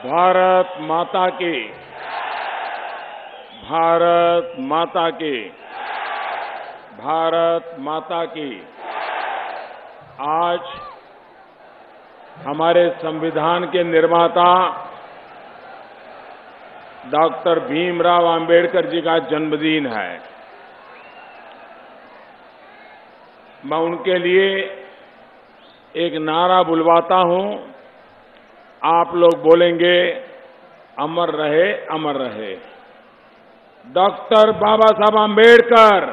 भारत माता की, भारत माता की, भारत माता की। आज हमारे संविधान के निर्माता डॉक्टर भीमराव अंबेडकर जी का जन्मदिन है। मैं उनके लिए एक नारा बुलवाता हूं, आप लोग बोलेंगे, अमर रहे, अमर रहे। डॉक्टर बाबा साहब अंबेडकर,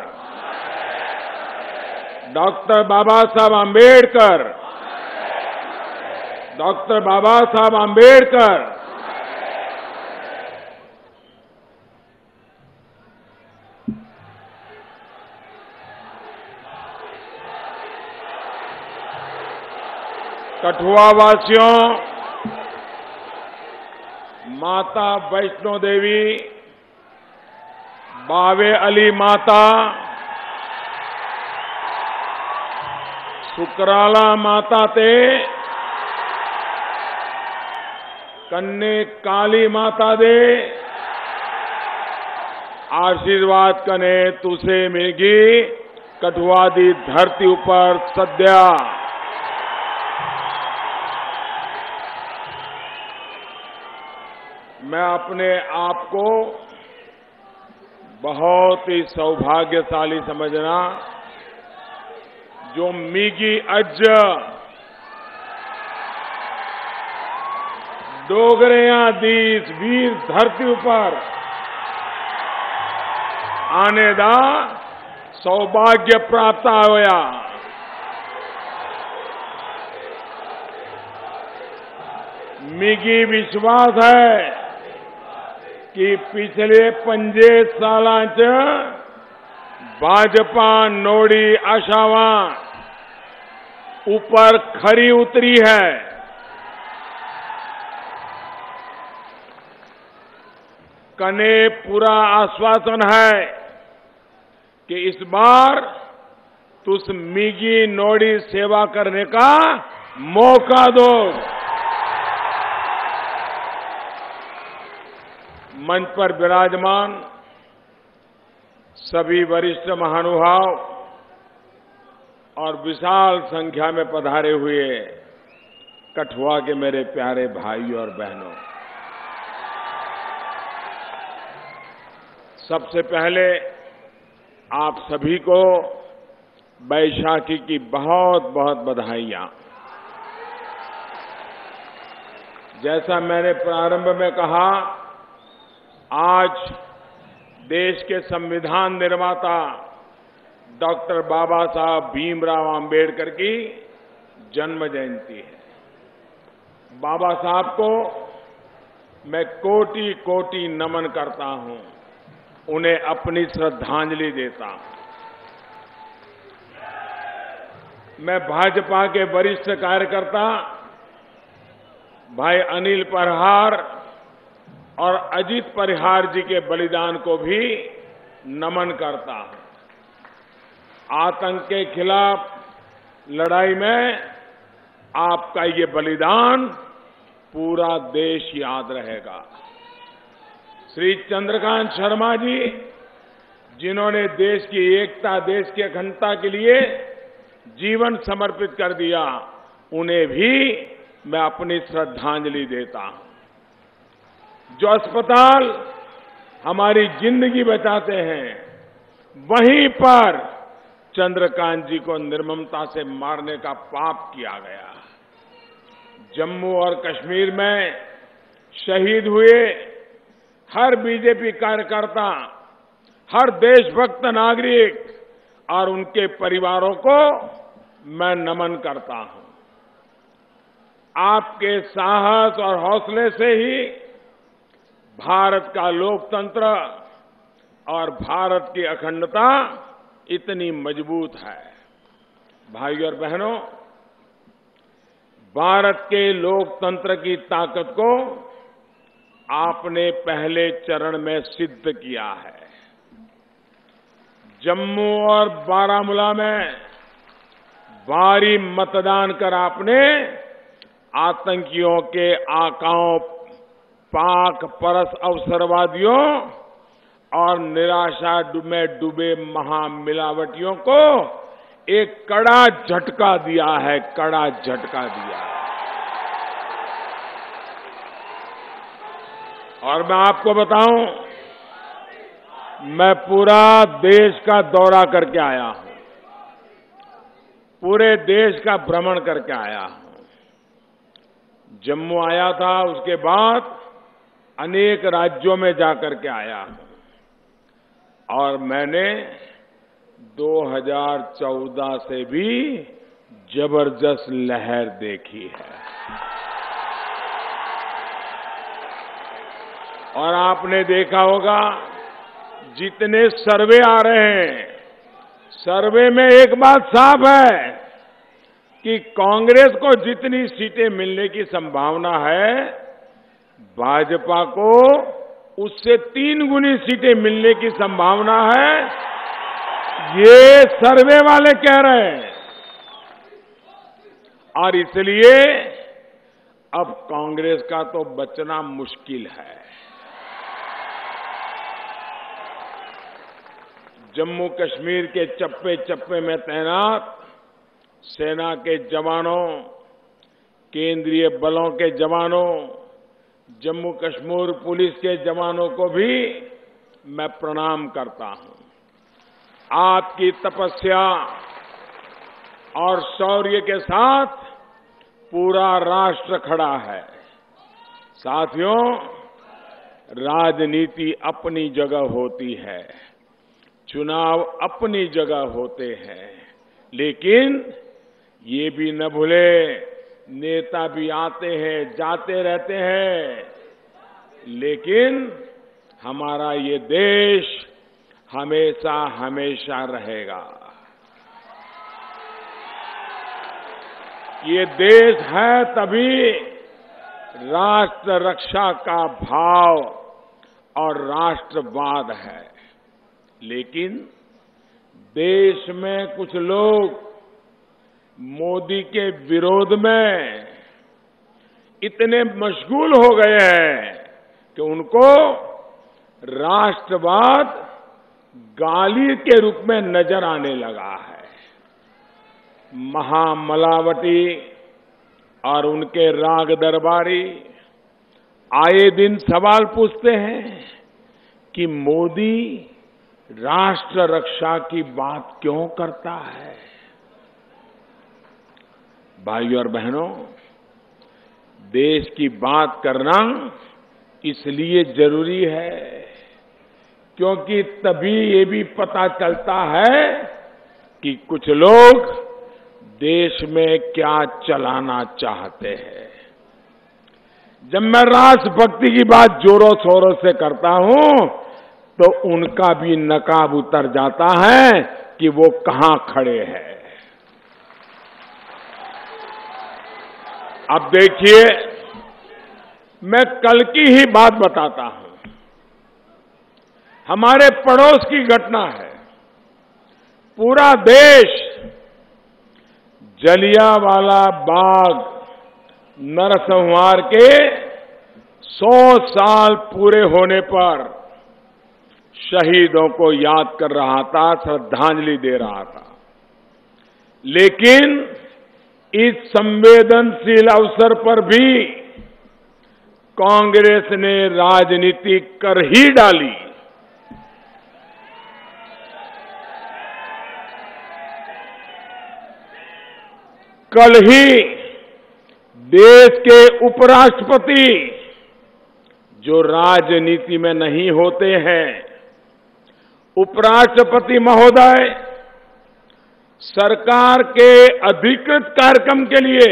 डॉक्टर बाबा साहब अंबेडकर, डॉक्टर बाबा साहब अंबेडकर। कठुआ वासियों, माता वैष्णो देवी, बावे अली माता, सुकराला माता ते कन्ने काली माता दे आशीर्वाद कने तुसे मेगी कठुआ दी धरती ऊपर सद्या। मैं अपने आप को बहुत ही सौभाग्यशाली समझना जो मीगी अज डोगरियां दीस वीर धरती ऊपर आने दा सौभाग्य प्राप्त होया। मीगी विश्वास है कि पिछले 5 सालां च भाजपा नोड़ी आशावां ऊपर खरी उतरी है। कने पूरा आश्वासन है कि इस बार तुस मीगी नोड़ी सेवा करने का मौका दो। मंच पर विराजमान सभी वरिष्ठ महानुभाव और विशाल संख्या में पधारे हुए कठुआ के मेरे प्यारे भाइयों और बहनों, सबसे पहले आप सभी को बैसाखी की बहुत बहुत बधाइयां। जैसा मैंने प्रारंभ में कहा, आज देश के संविधान निर्माता डॉक्टर बाबा साहब भीमराव अंबेडकर की जन्म जयंती है। बाबा साहब को मैं कोटि कोटि नमन करता हूं, उन्हें अपनी श्रद्धांजलि देता हूं। मैं भाजपा के वरिष्ठ कार्यकर्ता भाई अनिल परिहार और अजीत परिहार जी के बलिदान को भी नमन करता हूं। आतंक के खिलाफ लड़ाई में आपका ये बलिदान पूरा देश याद रहेगा। श्री चंद्रकांत शर्मा जी, जिन्होंने देश की एकता, देश की अखंडता के लिए जीवन समर्पित कर दिया, उन्हें भी मैं अपनी श्रद्धांजलि देता हूं। जो अस्पताल हमारी जिंदगी बचाते हैं, वहीं पर चंद्रकांत जी को निर्ममता से मारने का पाप किया गया। जम्मू और कश्मीर में शहीद हुए हर बीजेपी कार्यकर्ता, हर देशभक्त नागरिक और उनके परिवारों को मैं नमन करता हूं। आपके साहस और हौसले से ही भारत का लोकतंत्र और भारत की अखंडता इतनी मजबूत है। भाइयों और बहनों, भारत के लोकतंत्र की ताकत को आपने पहले चरण में सिद्ध किया है। जम्मू और बारामूला में भारी मतदान कर आपने आतंकियों के आकाओं पाक परस अवसरवादियों और निराशा में डूबे महामिलावटियों को एक कड़ा झटका दिया है, कड़ा झटका दिया है। और मैं आपको बताऊं, मैं पूरा देश का दौरा करके आया हूं, पूरे देश का भ्रमण करके आया हूं। जम्मू आया था, उसके बाद अनेक राज्यों में जाकर के आया हूं और मैंने 2014 से भी जबरदस्त लहर देखी है। और आपने देखा होगा, जितने सर्वे आ रहे हैं, सर्वे में एक बात साफ है कि कांग्रेस को जितनी सीटें मिलने की संभावना है, भाजपा को उससे 3 गुनी सीटें मिलने की संभावना है। ये सर्वे वाले कह रहे हैं। और इसलिए अब कांग्रेस का तो बचना मुश्किल है। जम्मू कश्मीर के चप्पे चप्पे में तैनात सेना के जवानों, केंद्रीय बलों के जवानों, जम्मू कश्मीर पुलिस के जवानों को भी मैं प्रणाम करता हूं। आपकी तपस्या और शौर्य के साथ पूरा राष्ट्र खड़ा है। साथियों, राजनीति अपनी जगह होती है, चुनाव अपनी जगह होते हैं, लेकिन ये भी न भूले, नेता भी आते हैं, जाते रहते हैं, लेकिन हमारा ये देश हमेशा हमेशा रहेगा। ये देश है तभी राष्ट्र रक्षा का भाव और राष्ट्रवाद है। लेकिन देश में कुछ लोग मोदी के विरोध में इतने मशगूल हो गए हैं कि उनको राष्ट्रवाद गाली के रूप में नजर आने लगा है। महामलावटी और उनके राग दरबारी आए दिन सवाल पूछते हैं कि मोदी राष्ट्र रक्षा की बात क्यों करता है। भाइयों और बहनों, देश की बात करना इसलिए जरूरी है क्योंकि तभी ये भी पता चलता है कि कुछ लोग देश में क्या चलाना चाहते हैं। जब मैं राष्ट्रभक्ति की बात जोरों शोरों से करता हूं तो उनका भी नकाब उतर जाता है कि वो कहां खड़े हैं। अब देखिए, मैं कल की ही बात बताता हूं। हमारे पड़ोस की घटना है। पूरा देश जलियांवाला बाग नरसंहार के 100 साल पूरे होने पर शहीदों को याद कर रहा था, श्रद्धांजलि दे रहा था। लेकिन इस संवेदनशील अवसर पर भी कांग्रेस ने राजनीति कर ही डाली। कल ही देश के उपराष्ट्रपति, जो राजनीति में नहीं होते हैं, उपराष्ट्रपति महोदय सरकार के अधिकृत कार्यक्रम के लिए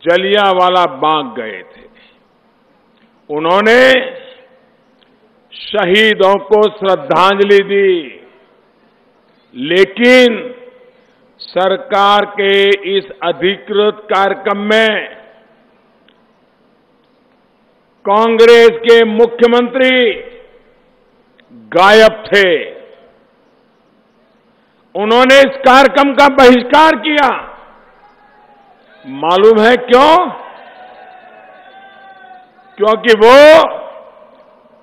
जलियांवाला बाग गए थे। उन्होंने शहीदों को श्रद्धांजलि दी, लेकिन सरकार के इस अधिकृत कार्यक्रम में कांग्रेस के मुख्यमंत्री गायब थे। उन्होंने इस कार्यक्रम का बहिष्कार किया। मालूम है क्यों? क्योंकि वो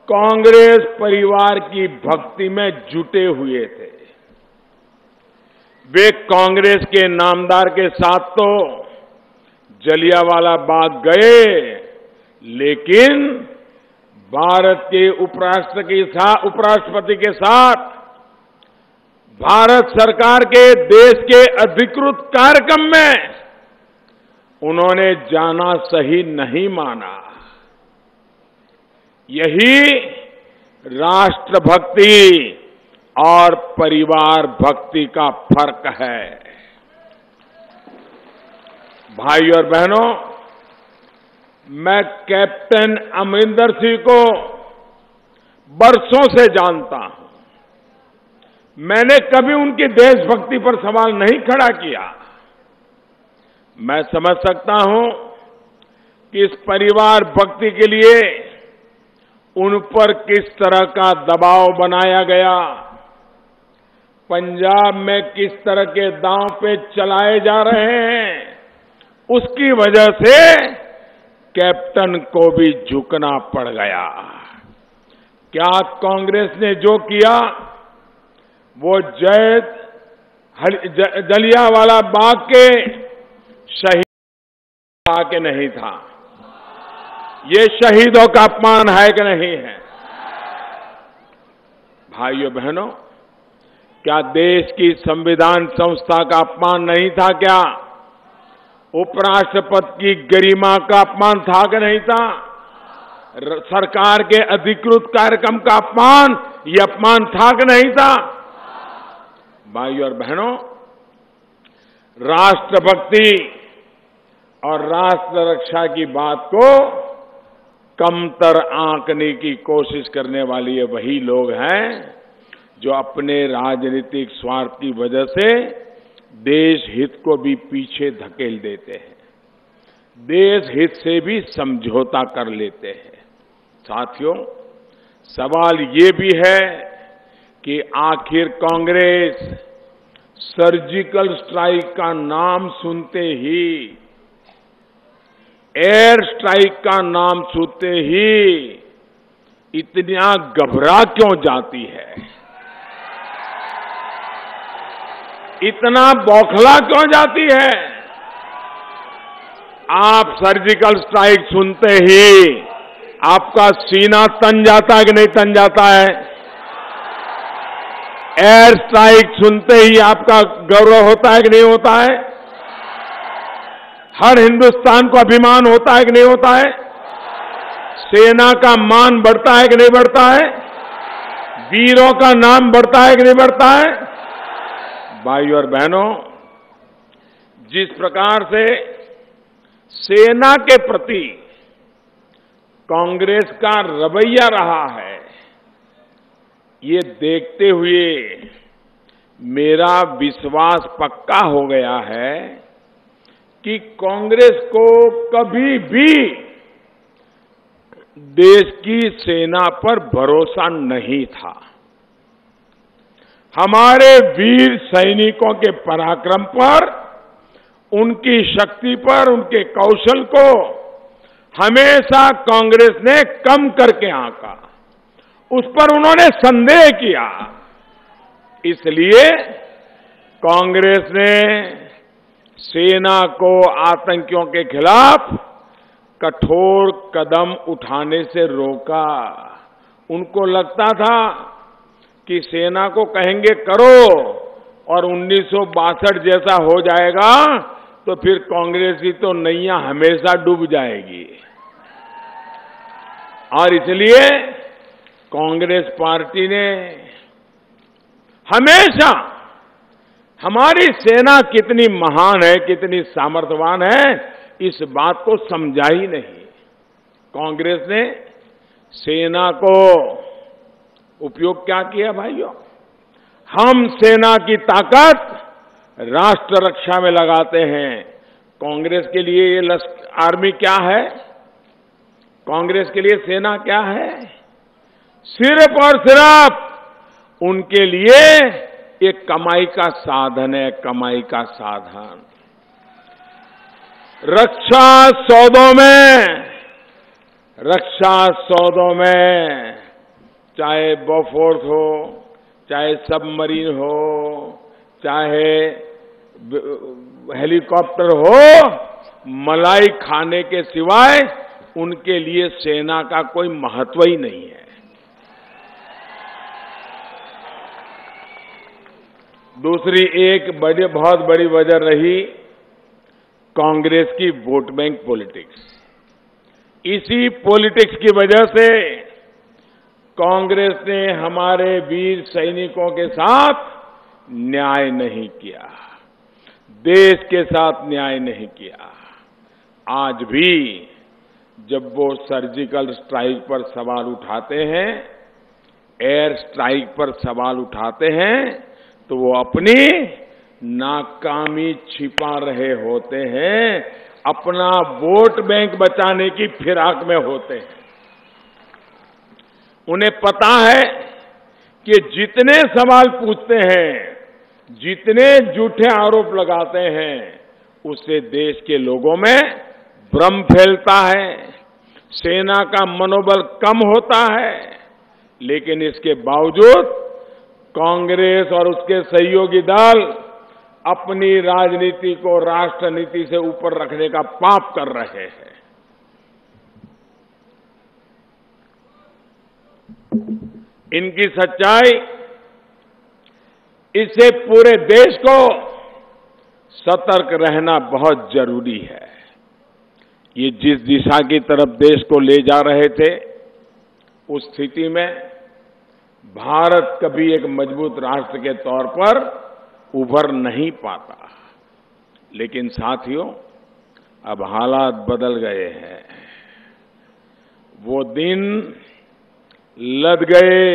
कांग्रेस परिवार की भक्ति में जुटे हुए थे। वे कांग्रेस के नामदार के साथ तो जलियांवाला बाग गए, लेकिन भारत के उपराष्ट्रपति के साथ भारत सरकार के देश के अधिकृत कार्यक्रम में उन्होंने जाना सही नहीं माना। यही राष्ट्रभक्ति और परिवार भक्ति का फर्क है। भाई और बहनों, मैं कैप्टन अमरिंदर सिंह को बरसों से जानता हूं। मैंने कभी उनकी देशभक्ति पर सवाल नहीं खड़ा किया। मैं समझ सकता हूं कि इस परिवार भक्ति के लिए उन पर किस तरह का दबाव बनाया गया, पंजाब में किस तरह के दांव पे चलाए जा रहे हैं, उसकी वजह से कैप्टन को भी झुकना पड़ गया। क्या कांग्रेस ने जो किया वो जलियांवाला बाग के शहीद के नहीं था? ये शहीदों का अपमान है कि नहीं है? भाइयों बहनों, क्या देश की संविधान संस्था का अपमान नहीं था? क्या उपराष्ट्रपति की गरिमा का अपमान था कि नहीं था? सरकार के अधिकृत कार्यक्रम का अपमान, ये अपमान था कि नहीं था? भाइयों और बहनों, राष्ट्रभक्ति और राष्ट्र रक्षा की बात को कमतर आंकने की कोशिश करने वाले ये वही लोग हैं जो अपने राजनीतिक स्वार्थ की वजह से देश हित को भी पीछे धकेल देते हैं, देश हित से भी समझौता कर लेते हैं। साथियों, सवाल ये भी है कि आखिर कांग्रेस सर्जिकल स्ट्राइक का नाम सुनते ही, एयर स्ट्राइक का नाम सुनते ही इतना घबरा क्यों जाती है, इतना बौखला क्यों जाती है? आप सर्जिकल स्ट्राइक सुनते ही आपका सीना तन जाता है कि नहीं तन जाता है? एयर स्ट्राइक सुनते ही आपका गौरव होता है कि नहीं होता है? हर हिंदुस्तान को अभिमान होता है कि नहीं होता है? सेना का मान बढ़ता है कि नहीं बढ़ता है? वीरों का नाम बढ़ता है कि नहीं बढ़ता है? भाइयों और बहनों, जिस प्रकार से सेना के प्रति कांग्रेस का रवैया रहा है, ये देखते हुए मेरा विश्वास पक्का हो गया है कि कांग्रेस को कभी भी देश की सेना पर भरोसा नहीं था। हमारे वीर सैनिकों के पराक्रम पर, उनकी शक्ति पर, उनके कौशल को हमेशा कांग्रेस ने कम करके आंका, उस पर उन्होंने संदेह किया। इसलिए कांग्रेस ने सेना को आतंकियों के खिलाफ कठोर कदम उठाने से रोका। उनको लगता था कि सेना को कहेंगे करो और 1962 जैसा हो जाएगा तो फिर कांग्रेस की तो नैया हमेशा डूब जाएगी। और इसलिए कांग्रेस पार्टी ने हमेशा हमारी सेना कितनी महान है, कितनी सामर्थ्यवान है, इस बात को समझा ही नहीं। कांग्रेस ने सेना को उपयोग क्या किया भाइयों? हम सेना की ताकत राष्ट्र रक्षा में लगाते हैं। कांग्रेस के लिए ये आर्मी क्या है? कांग्रेस के लिए सेना क्या है? सिर्फ और सिर्फ उनके लिए एक कमाई का साधन है, कमाई का साधन। रक्षा सौदों में रक्षा सौदों में चाहे बोफोर्स हो, चाहे सबमरीन हो, चाहे हेलीकॉप्टर हो, मलाई खाने के सिवाय उनके लिए सेना का कोई महत्व ही नहीं है। दूसरी एक बहुत बड़ी वजह रही कांग्रेस की वोट बैंक पॉलिटिक्स। इसी पॉलिटिक्स की वजह से कांग्रेस ने हमारे वीर सैनिकों के साथ न्याय नहीं किया, देश के साथ न्याय नहीं किया। आज भी जब वो सर्जिकल स्ट्राइक पर सवाल उठाते हैं, एयर स्ट्राइक पर सवाल उठाते हैं, तो वो अपनी नाकामी छिपा रहे होते हैं, अपना वोट बैंक बचाने की फिराक में होते हैं। उन्हें पता है कि जितने सवाल पूछते हैं, जितने झूठे आरोप लगाते हैं, उससे देश के लोगों में भ्रम फैलता है, सेना का मनोबल कम होता है। लेकिन इसके बावजूद कांग्रेस और उसके सहयोगी दल अपनी राजनीति को राष्ट्र नीति से ऊपर रखने का पाप कर रहे हैं। इनकी सच्चाई इससे पूरे देश को सतर्क रहना बहुत जरूरी है। ये जिस दिशा की तरफ देश को ले जा रहे थे, उस स्थिति में भारत कभी एक मजबूत राष्ट्र के तौर पर उभर नहीं पाता। लेकिन साथियों, अब हालात बदल गए हैं। वो दिन लद गए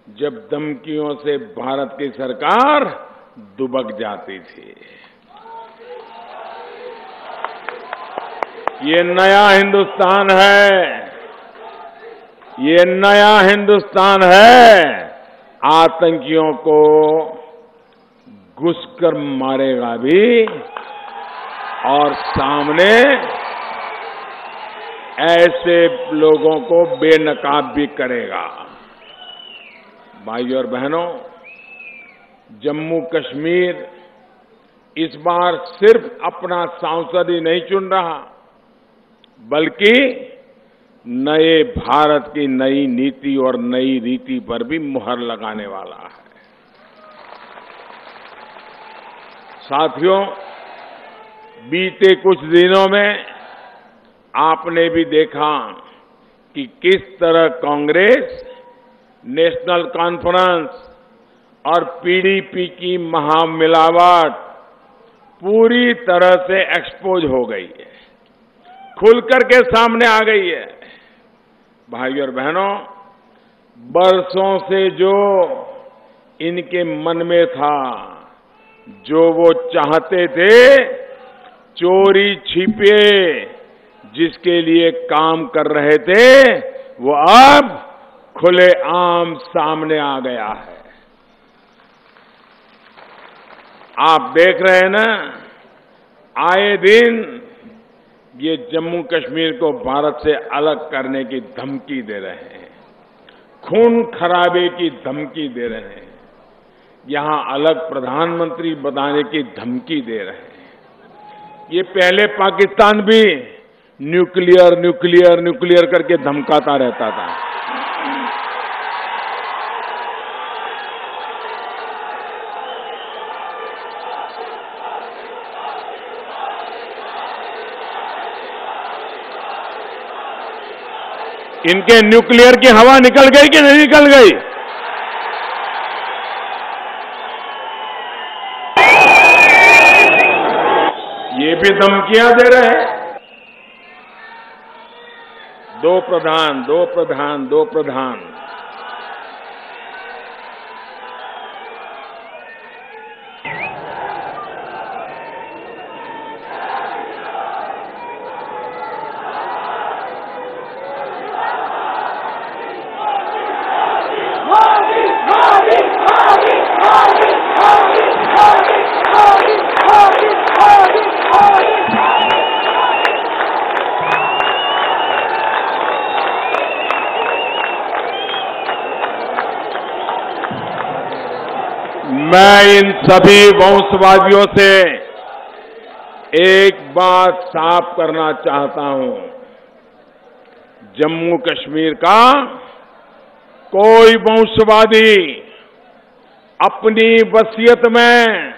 जब धमकियों से भारत की सरकार दुबक जाती थी। ये नया हिंदुस्तान है, ये नया हिंदुस्तान है। आतंकियों को घुसकर मारेगा भी और सामने ऐसे लोगों को बेनकाब भी करेगा। भाइयों और बहनों, जम्मू कश्मीर इस बार सिर्फ अपना सांसद ही नहीं चुन रहा, बल्कि नए भारत की नई नीति और नई रीति पर भी मुहर लगाने वाला है। साथियों, बीते कुछ दिनों में आपने भी देखा कि किस तरह कांग्रेस, नेशनल कॉन्फ्रेंस और पीडीपी की महामिलावट पूरी तरह से एक्सपोज हो गई है, खुलकर के सामने आ गई है। भाइयों और बहनों, बरसों से जो इनके मन में था, जो वो चाहते थे, चोरी छिपे जिसके लिए काम कर रहे थे, वो अब खुलेआम सामने आ गया है। आप देख रहे हैं ना, आए दिन ये जम्मू कश्मीर को भारत से अलग करने की धमकी दे रहे हैं, खून खराबे की धमकी दे रहे हैं, यहां अलग प्रधानमंत्री बनाने की धमकी दे रहे हैं। ये पहले पाकिस्तान भी न्यूक्लियर न्यूक्लियर न्यूक्लियर करके धमकाता रहता था। इनके न्यूक्लियर की हवा निकल गई कि नहीं निकल गई? ये भी धमकियां दे रहे हैं। दो प्रधान, दो प्रधान, दो प्रधान। मैं इन सभी वंशवादियों से एक बात साफ करना चाहता हूं। जम्मू कश्मीर का कोई वंशवादी अपनी वसीयत में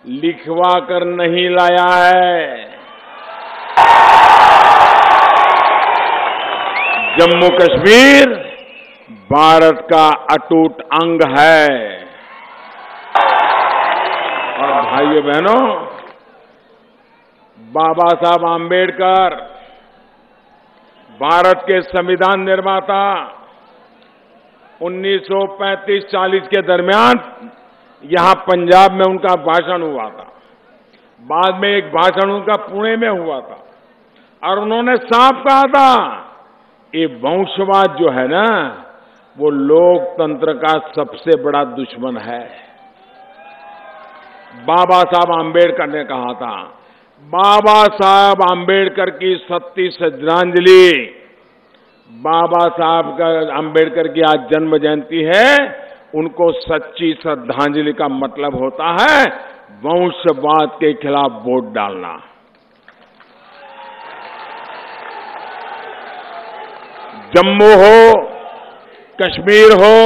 लिखवा कर नहीं लाया है। जम्मू कश्मीर भारत का अटूट अंग है। और भाइयों बहनों, बाबा साहब आंबेडकर भारत के संविधान निर्माता 1935-40 के दरमियान यहां पंजाब में उनका भाषण हुआ था। बाद में एक भाषण उनका पुणे में हुआ था और उन्होंने साफ कहा था, ये वंशवाद जो है ना, वो लोकतंत्र का सबसे बड़ा दुश्मन है। बाबा साहब आंबेडकर ने कहा था। बाबा साहब आंबेडकर की 37 श्रद्धांजलि, बाबा साहब का आंबेडकर की आज जन्म जयंती है, उनको सच्ची श्रद्धांजलि का मतलब होता है वंशवाद के खिलाफ वोट डालना। जम्मू हो, कश्मीर हो,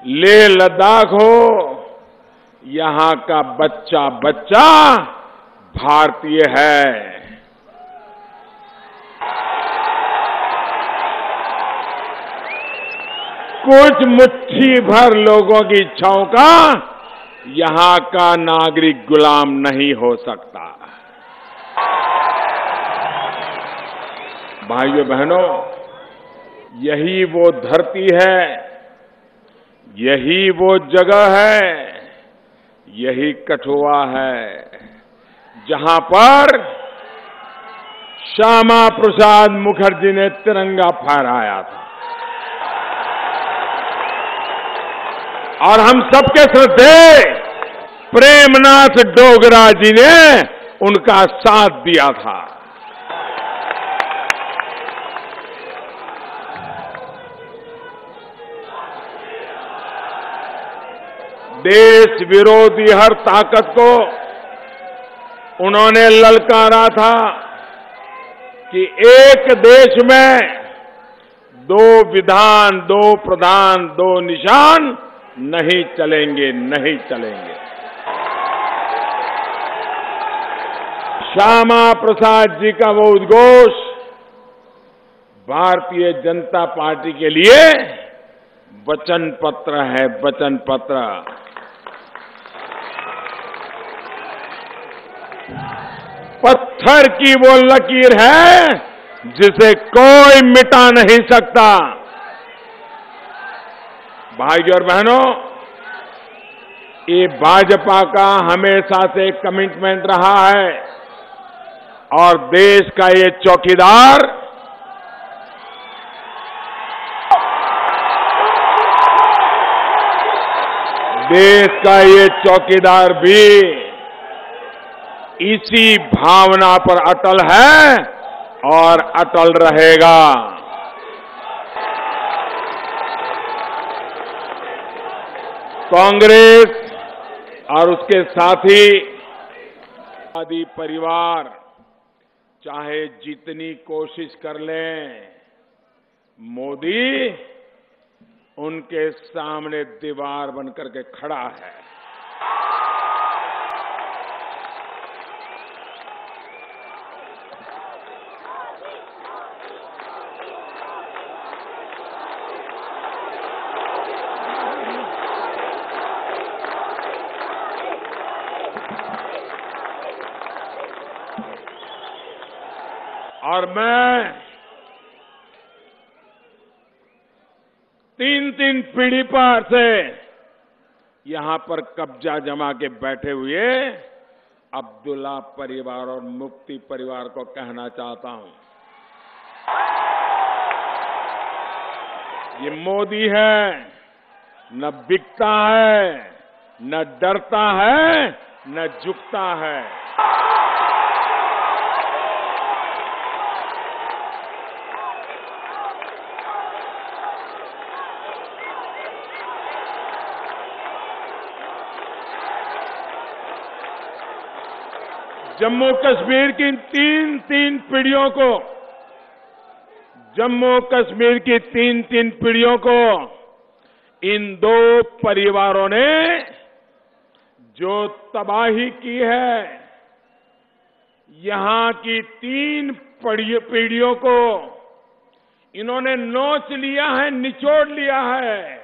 लेह लद्दाख हो, यहां का बच्चा बच्चा भारतीय है। कुछ मुट्ठी भर लोगों की इच्छाओं का यहां का नागरिक गुलाम नहीं हो सकता। भाइयों बहनों, यही वो धरती है, यही वो जगह है, यही कठुआ है जहां पर श्यामा प्रसाद मुखर्जी ने तिरंगा फहराया था। और हम सबके श्रद्धेय प्रेमनाथ डोगरा जी ने उनका साथ दिया था। देश विरोधी हर ताकत को उन्होंने ललकारा था कि एक देश में 2 विधान, 2 प्रधान, 2 निशान नहीं चलेंगे, नहीं चलेंगे। श्यामा प्रसाद जी का वो उद्घोष भारतीय जनता पार्टी के लिए वचन पत्र है, वचन पत्र। पत्थर की वो लकीर है जिसे कोई मिटा नहीं सकता। भाइयों और बहनों, ये भाजपा का हमेशा से कमिटमेंट रहा है और देश का ये चौकीदार भी इसी भावना पर अटल है और अटल रहेगा। कांग्रेस और उसके साथी आदि परिवार चाहे जितनी कोशिश कर लें, मोदी उनके सामने दीवार बनकर के खड़ा है। और मैं 3 पीढ़ी पर से यहां पर कब्जा जमा के बैठे हुए अब्दुल्ला परिवार और मुफ्ती परिवार को कहना चाहता हूं, ये मोदी है, न बिकता है, न डरता है, न झुकता है। जम्मू कश्मीर की तीन पीढ़ियों को, जम्मू कश्मीर की तीन पीढ़ियों को इन दो परिवारों ने जो तबाही की है, यहां की तीन पीढ़ियों को इन्होंने नोच लिया है, निचोड़ लिया है।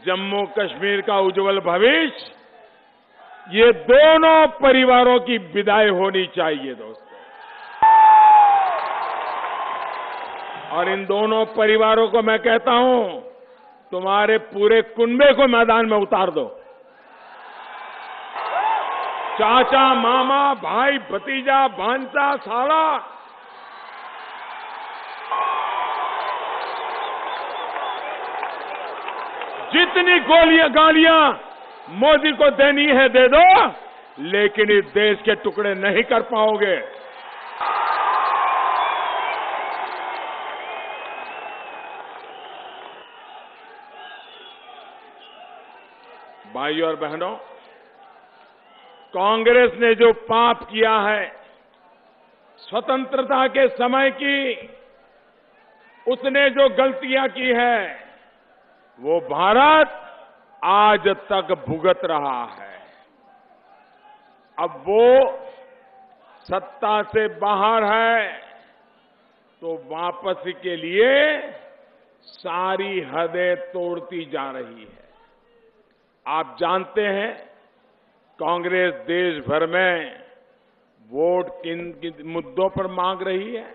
जम्मू कश्मीर का उज्जवल भविष्य, ये दोनों परिवारों की विदाई होनी चाहिए दोस्तों। और इन दोनों परिवारों को मैं कहता हूं, तुम्हारे पूरे कुनबे को मैदान में उतार दो। चाचा, मामा, भाई, भतीजा, भांजा, साला, जितनी गालियां मोदी को देनी है दे दो, लेकिन इस देश के टुकड़े नहीं कर पाओगे। भाइयों और बहनों, कांग्रेस ने जो पाप किया है स्वतंत्रता के समय की, उसने जो गलतियां की है, वो भारत आज तक भुगत रहा है। अब वो सत्ता से बाहर है, तो वापसी के लिए सारी हदें तोड़ती जा रही है। आप जानते हैं, कांग्रेस देश भर में वोट किन मुद्दों पर मांग रही है।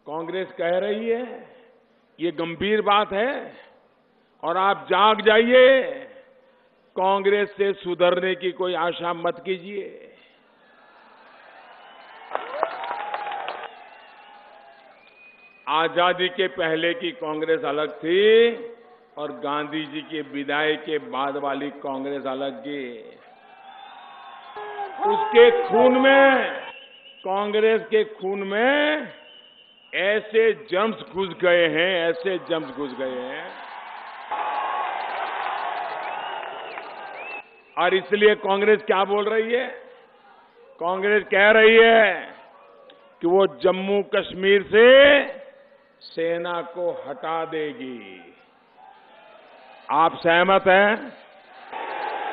कांग्रेस कह रही है ये गंभीर बात है और आप जाग जाइए, कांग्रेस से सुधरने की कोई आशा मत कीजिए। आजादी के पहले की कांग्रेस अलग थी और गांधी जी की विदाई के बाद वाली कांग्रेस अलग थी। उसके खून में, कांग्रेस के खून में ऐसे जर्म्स घुस गए हैं, ऐसे जर्म्स घुस गए हैं, और इसलिए कांग्रेस क्या बोल रही है? कांग्रेस कह रही है कि वो जम्मू कश्मीर से सेना को हटा देगी। आप सहमत हैं?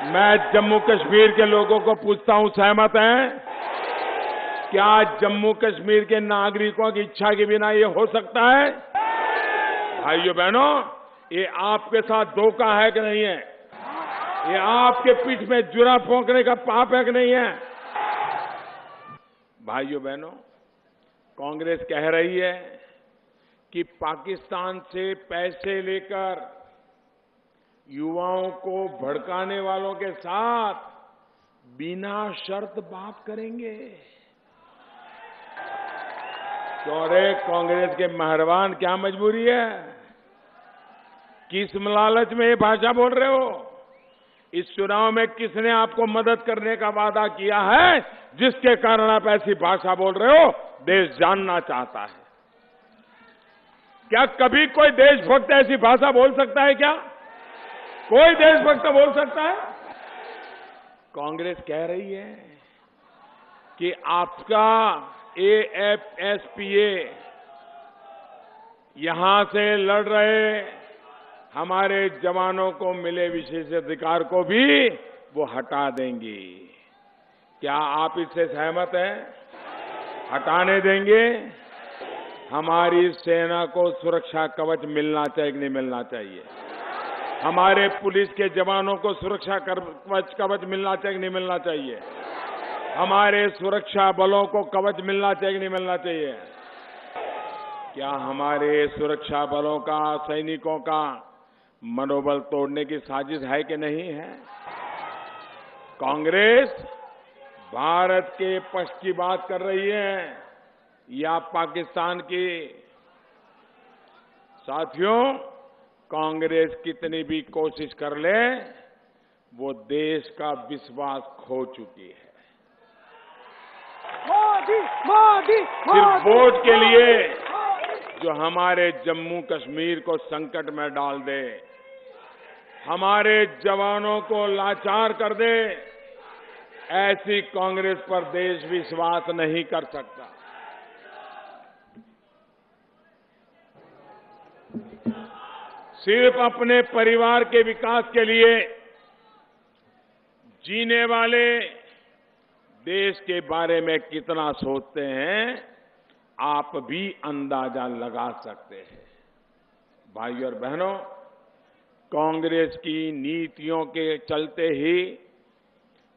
मैं जम्मू कश्मीर के लोगों को पूछता हूं, सहमत हैं? क्या जम्मू कश्मीर के नागरिकों की इच्छा के बिना ये हो सकता है? भाइयों बहनों, ये आपके साथ धोखा है कि नहीं है? ये आपके पीठ में जुरा फोंकने का पाप है कि नहीं है? भाइयों बहनों, कांग्रेस कह रही है कि पाकिस्तान से पैसे लेकर युवाओं को भड़काने वालों के साथ बिना शर्त बात करेंगे। तो अरे कांग्रेस के मेहरबान, क्या मजबूरी है? किस लालच में ये भाषा बोल रहे हो? इस चुनाव में किसने आपको मदद करने का वादा किया है, जिसके कारण आप ऐसी भाषा बोल रहे हो? देश जानना चाहता है। क्या कभी कोई देशभक्त ऐसी भाषा बोल सकता है? क्या कोई देशभक्त बोल सकता है? कांग्रेस कह रही है कि आपका एएफएसपीए यहां से लड़ रहे हमारे जवानों को मिले विशेषाधिकार को भी वो हटा देंगी। क्या आप इससे सहमत हैं? हटाने देंगे? हमारी सेना को सुरक्षा कवच मिलना चाहिए कि नहीं मिलना चाहिए? हमारे पुलिस के जवानों को सुरक्षा कवच मिलना चाहिए कि नहीं मिलना चाहिए? हमारे सुरक्षा बलों को कवच मिलना चाहिए कि नहीं मिलना चाहिए? क्या हमारे सुरक्षा बलों का, सैनिकों का मनोबल तोड़ने की साजिश है कि नहीं है? कांग्रेस भारत के पक्ष की बात कर रही है या पाकिस्तान की? साथियों, कांग्रेस कितनी भी कोशिश कर ले, वो देश का विश्वास खो चुकी है। मोदी मोदी सिर्फ वोट के लिए जो हमारे जम्मू कश्मीर को संकट में डाल दे, हमारे जवानों को लाचार कर दे, ऐसी कांग्रेस पर देश विश्वास नहीं कर सकता। सिर्फ अपने परिवार के विकास के लिए जीने वाले देश के बारे में कितना सोचते हैं, आप भी अंदाजा लगा सकते हैं। भाइयों और बहनों, कांग्रेस की नीतियों के चलते ही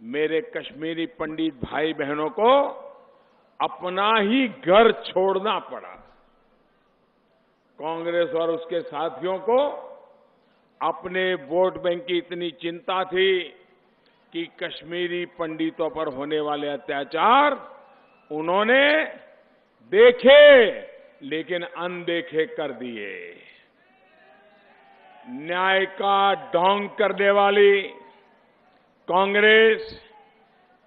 मेरे कश्मीरी पंडित भाई बहनों को अपना ही घर छोड़ना पड़ा। कांग्रेस और उसके साथियों को अपने वोट बैंक की इतनी चिंता थी कि कश्मीरी पंडितों पर होने वाले अत्याचार उन्होंने देखे लेकिन अनदेखे कर दिए। न्याय का ढोंग करने वाली कांग्रेस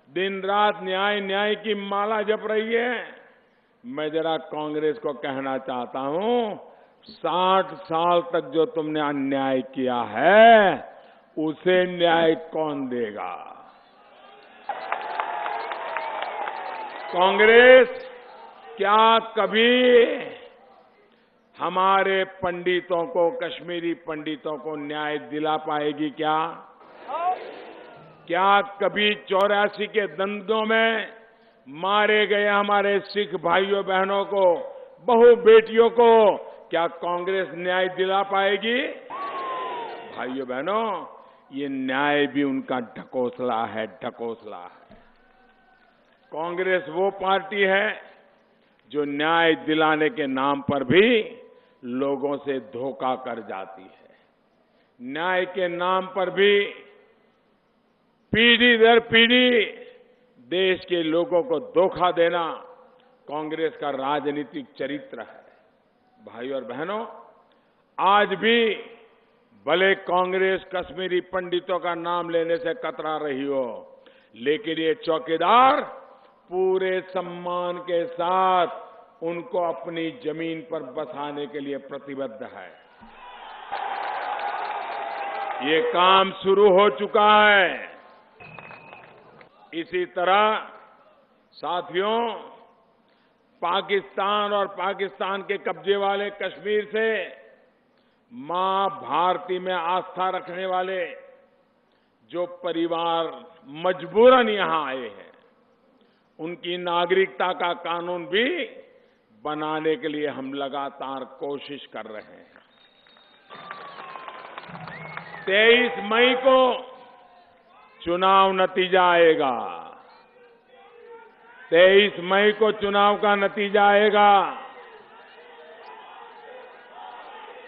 दिन रात न्याय न्याय की माला जप रही है। मैं जरा कांग्रेस को कहना चाहता हूं, 60 साल तक जो तुमने अन्याय किया है उसे न्याय कौन देगा? कांग्रेस क्या कभी हमारे पंडितों को, कश्मीरी पंडितों को न्याय दिला पाएगी क्या? क्या कभी 84 के दंगों में मारे गए हमारे सिख भाइयों बहनों को, बहू बेटियों को क्या कांग्रेस न्याय दिला पाएगी? भाइयों बहनों, ये न्याय भी उनका ढकोसला है, ढकोसला है। कांग्रेस वो पार्टी है जो न्याय दिलाने के नाम पर भी लोगों से धोखा कर जाती है। न्याय के नाम पर भी पीढ़ी दर पीढ़ी देश के लोगों को धोखा देना कांग्रेस का राजनीतिक चरित्र है। भाइयों और बहनों, आज भी भले कांग्रेस कश्मीरी पंडितों का नाम लेने से कतरा रही हो, लेकिन ये चौकीदार पूरे सम्मान के साथ उनको अपनी जमीन पर बसाने के लिए प्रतिबद्ध है। ये काम शुरू हो चुका है। इसी तरह साथियों, पाकिस्तान और पाकिस्तान के कब्जे वाले कश्मीर से मां भारती में आस्था रखने वाले जो परिवार मजबूरन यहां आए हैं, उनकी नागरिकता का कानून भी बनाने के लिए हम लगातार कोशिश कर रहे हैं। 23 मई को चुनाव नतीजा आएगा। 23 मई को चुनाव का नतीजा आएगा।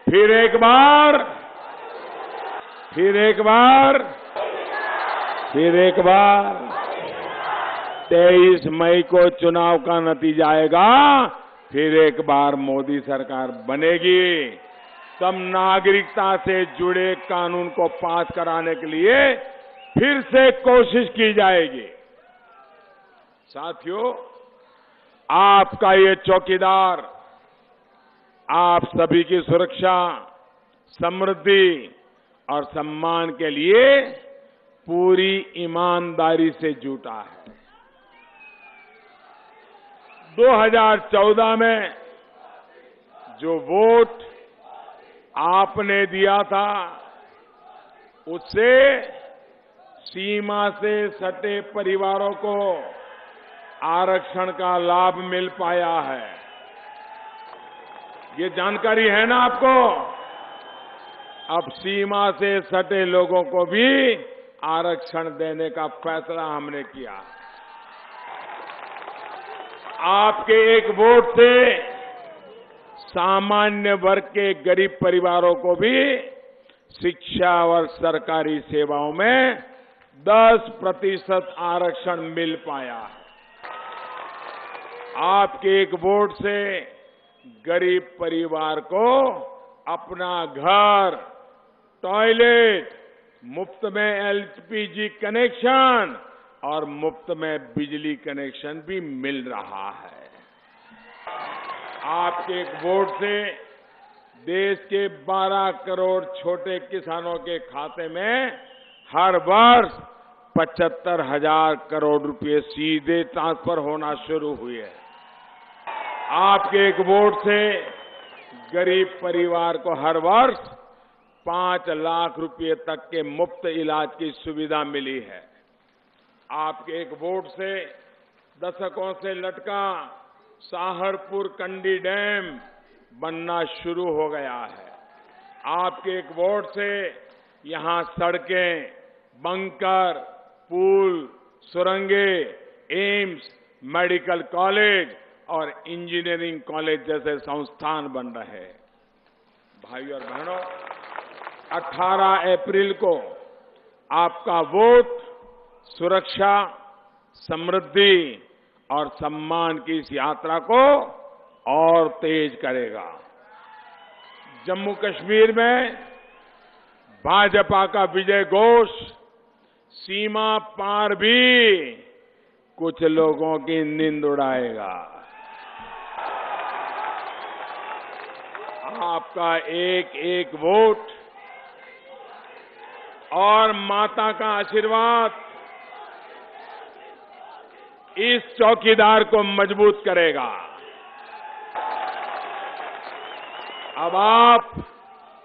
फिर एक बार 23 मई को चुनाव का नतीजा आएगा। फिर एक बार मोदी सरकार बनेगी। तब नागरिकता से जुड़े कानून को पास कराने के लिए फिर से कोशिश की जाएगी। साथियों, आपका ये चौकीदार आप सभी की सुरक्षा, समृद्धि और सम्मान के लिए पूरी ईमानदारी से जुटा है। 2014 में जो वोट आपने दिया था, उससे सीमा से सटे परिवारों को आरक्षण का लाभ मिल पाया है। ये जानकारी है ना आपको? अब सीमा से सटे लोगों को भी आरक्षण देने का फैसला हमने किया। आपके एक वोट से सामान्य वर्ग के गरीब परिवारों को भी शिक्षा और सरकारी सेवाओं में 10% आरक्षण मिल पाया है। आपके एक वोट से गरीब परिवार को अपना घर, टॉयलेट, मुफ्त में एलपीजी कनेक्शन और मुफ्त में बिजली कनेक्शन भी मिल रहा है। आपके एक वोट से देश के 12 करोड़ छोटे किसानों के खाते में हर वर्ष 75,000 करोड़ रुपए सीधे ट्रांसफर होना शुरू हुए हैं। आपके एक वोट से गरीब परिवार को हर वर्ष 5 लाख रुपए तक के मुफ्त इलाज की सुविधा मिली है। आपके एक वोट से दशकों से लटका साहरपुर कंडी डैम बनना शुरू हो गया है। आपके एक वोट से यहां सड़कें, बंकर, पुल, सुरंगें, एम्स, मेडिकल कॉलेज और इंजीनियरिंग कॉलेज जैसे संस्थान बन रहे हैं। भाइयों और बहनों, 18 अप्रैल को आपका वोट सुरक्षा, समृद्धि और सम्मान की इस यात्रा को और तेज करेगा। जम्मू कश्मीर में भाजपा का विजय घोष सीमा पार भी कुछ लोगों की नींद उड़ाएगा। आपका एक एक वोट और माता का आशीर्वाद इस चौकीदार को मजबूत करेगा। अब आप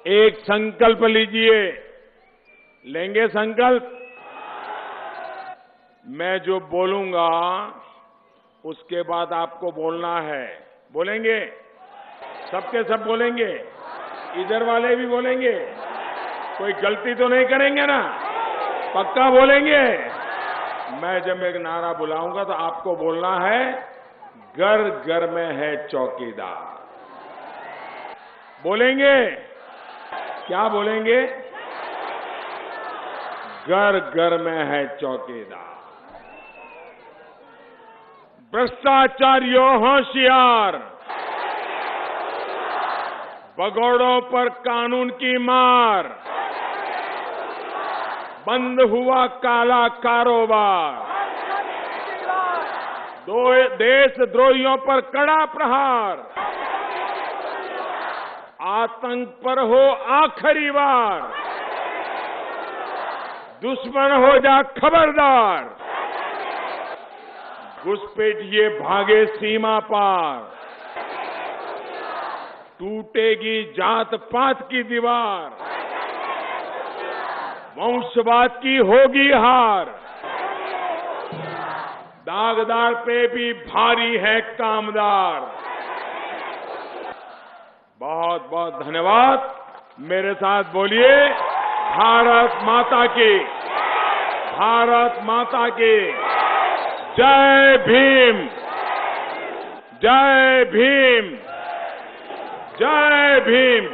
एक संकल्प लीजिए। लेंगे संकल्प? मैं जो बोलूंगा उसके बाद आपको बोलना है। बोलेंगे? सबके सब बोलेंगे? इधर वाले भी बोलेंगे? कोई गलती तो नहीं करेंगे ना? पक्का बोलेंगे? मैं जब एक नारा बुलाऊंगा तो आपको बोलना है, घर घर में है चौकीदार। बोलेंगे? क्या बोलेंगे? घर घर में है चौकीदार। भ्रष्टाचारियों होशियार, भगोड़ों पर कानून की मार, बंद हुआ काला कारोबार, देशद्रोहियों पर कड़ा प्रहार, आतंक पर हो आखिरी वार, दुश्मन हो जा खबरदार, घुसपैठिए भागे सीमा पार, टूटेगी जात पात की दीवार, वंशवाद की होगी हार, दागदार पे भी भारी है कामदार। बहुत बहुत धन्यवाद। मेरे साथ बोलिए, भारत माता की, भारत माता की जय भीम, जय भीम, जय भीम।